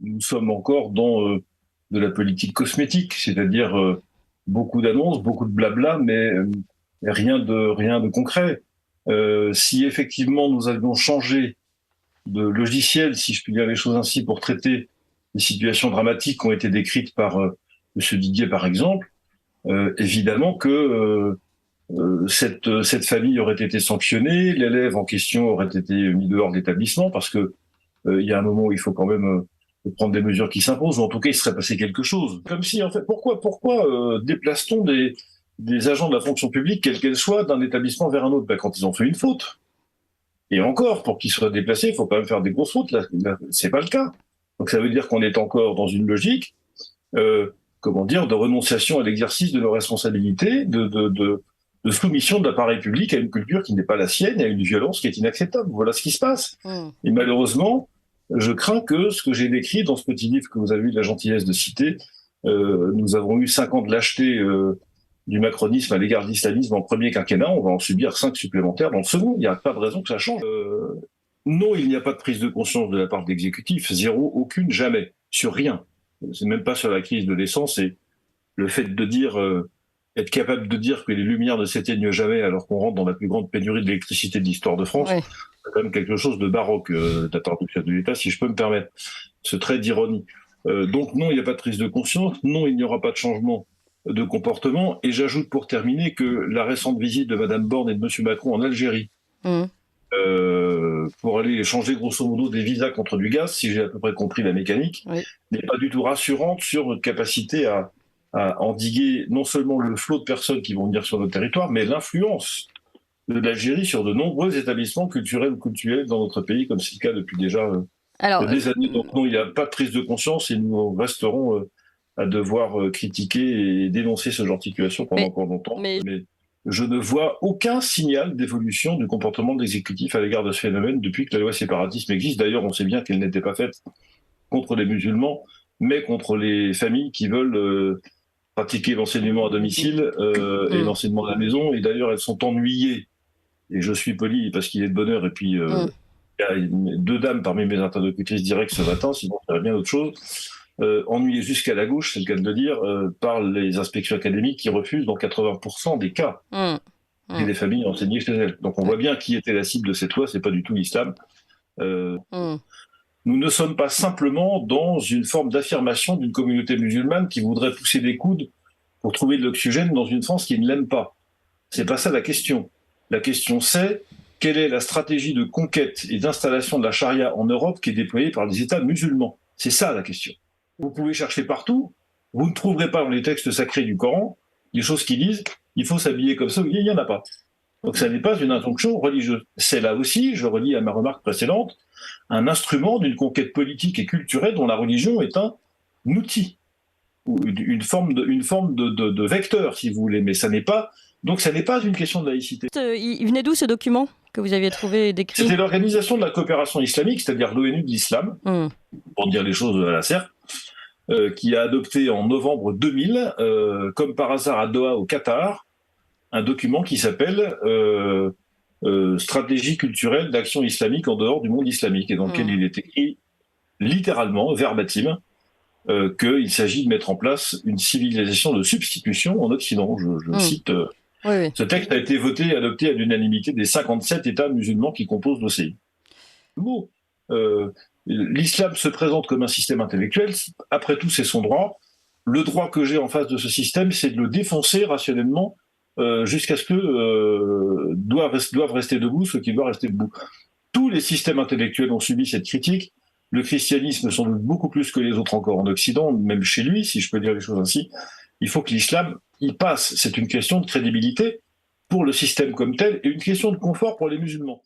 nous sommes encore dans de la politique cosmétique, c'est-à-dire beaucoup d'annonces, beaucoup de blabla, mais rien de concret. Si effectivement nous avions changé de logiciel, si je puis dire les choses ainsi, pour traiter les situations dramatiques qui ont été décrites par M. Didier, par exemple, évidemment que cette famille aurait été sanctionnée, l'élève en question aurait été mis dehors de l'établissement, parce que il y a un moment où il faut quand même prendre des mesures qui s'imposent, ou en tout cas il serait passé quelque chose. Comme si, en fait, pourquoi déplace-t-on des agents de la fonction publique, quelle qu'elle soit, d'un établissement vers un autre? Ben, quand ils ont fait une faute. Et encore, pour qu'ils soient déplacés, il faut quand même faire des grosses fautes. Là, c'est pas le cas. Donc ça veut dire qu'on est encore dans une logique, de renonciation à l'exercice de nos responsabilités, de soumission de l'appareil public à une culture qui n'est pas la sienne, à une violence qui est inacceptable. Voilà ce qui se passe. Et malheureusement, je crains que ce que j'ai décrit dans ce petit livre que vous avez eu la gentillesse de citer, nous avons eu 5 ans de lâcheté du macronisme à l'égard de l'islamisme en premier quinquennat, on va en subir 5 supplémentaires dans le second. Il n'y a pas de raison que ça change. Non, il n'y a pas de prise de conscience de la part de l'exécutif, zéro, aucune, jamais, sur rien. C'est même pas sur la crise de l'essence, et le fait de dire, être capable de dire que les lumières ne s'éteignent jamais alors qu'on rentre dans la plus grande pénurie de l'électricité de l'histoire de France, ouais. C'est quand même quelque chose de baroque de la part du chef de l'État, si je peux me permettre ce trait d'ironie. Donc non, il n'y a pas de prise de conscience, non, il n'y aura pas de changement de comportement, et j'ajoute pour terminer que la récente visite de Mme Borne et de M. Macron en Algérie, pour aller changer grosso modo des visas contre du gaz, si j'ai à peu près compris la mécanique, oui, n'est pas du tout rassurante sur notre capacité à endiguer non seulement le flot de personnes qui vont venir sur notre territoire, mais l'influence de l'Algérie sur de nombreux établissements culturels ou cultuels dans notre pays, comme c'est le cas depuis déjà des années. Donc non, il n'y a pas de prise de conscience, et nous resterons à devoir critiquer et dénoncer ce genre de situation pendant encore longtemps. Mais je ne vois aucun signal d'évolution du comportement de l'exécutif à l'égard de ce phénomène depuis que la loi séparatisme existe. D'ailleurs, on sait bien qu'elle n'était pas faite contre les musulmans, mais contre les familles qui veulent pratiquer l'enseignement à domicile et l'enseignement à la maison. Et d'ailleurs, elles sont ennuyées, et je suis poli parce qu'il est de bonne heure, et puis il y a 2 dames parmi mes interlocutrices directes ce matin, sinon il y aurait bien autre chose, ennuyées jusqu'à la gauche, c'est le cas de le dire, par les inspections académiques qui refusent dans 80% des cas que les familles enseignaient chez elles. Donc on voit bien qui était la cible de cette loi, c'est pas du tout l'islam. Nous ne sommes pas simplement dans une forme d'affirmation d'une communauté musulmane qui voudrait pousser des coudes pour trouver de l'oxygène dans une France qui ne l'aime pas. C'est pas ça la question. La question c'est, quelle est la stratégie de conquête et d'installation de la charia en Europe qui est déployée par les États musulmans? C'est ça la question. Vous pouvez chercher partout, vous ne trouverez pas dans les textes sacrés du Coran des choses qui disent il faut s'habiller comme ça, il n'y en a pas. Donc ça n'est pas une injonction religieuse. C'est là aussi, je relis à ma remarque précédente, un instrument d'une conquête politique et culturelle dont la religion est un outil, ou une forme de vecteur, si vous voulez, mais ça n'est pas une question de laïcité. Il venait d'où ce document que vous aviez trouvé décrit? C'était l'Organisation de la coopération islamique, c'est-à-dire l'ONU de l'islam, pour dire les choses à la serpe, qui a adopté en novembre 2000, comme par hasard à Doha au Qatar, un document qui s'appelle Stratégie culturelle d'action islamique en dehors du monde islamique, et dans lequel il est écrit littéralement, verbatim, qu'il s'agit de mettre en place une civilisation de substitution en Occident. Je cite, ce texte a été voté et adopté à l'unanimité des 57 États musulmans qui composent l'OCI. L'islam se présente comme un système intellectuel, après tout c'est son droit. Le droit que j'ai en face de ce système, c'est de le défoncer rationnellement jusqu'à ce que doivent rester debout ceux qui doivent rester debout. Tous les systèmes intellectuels ont subi cette critique. Le christianisme, sans doute beaucoup plus que les autres encore en Occident, même chez lui, si je peux dire les choses ainsi. Il faut que l'islam y passe. C'est une question de crédibilité pour le système comme tel et une question de confort pour les musulmans.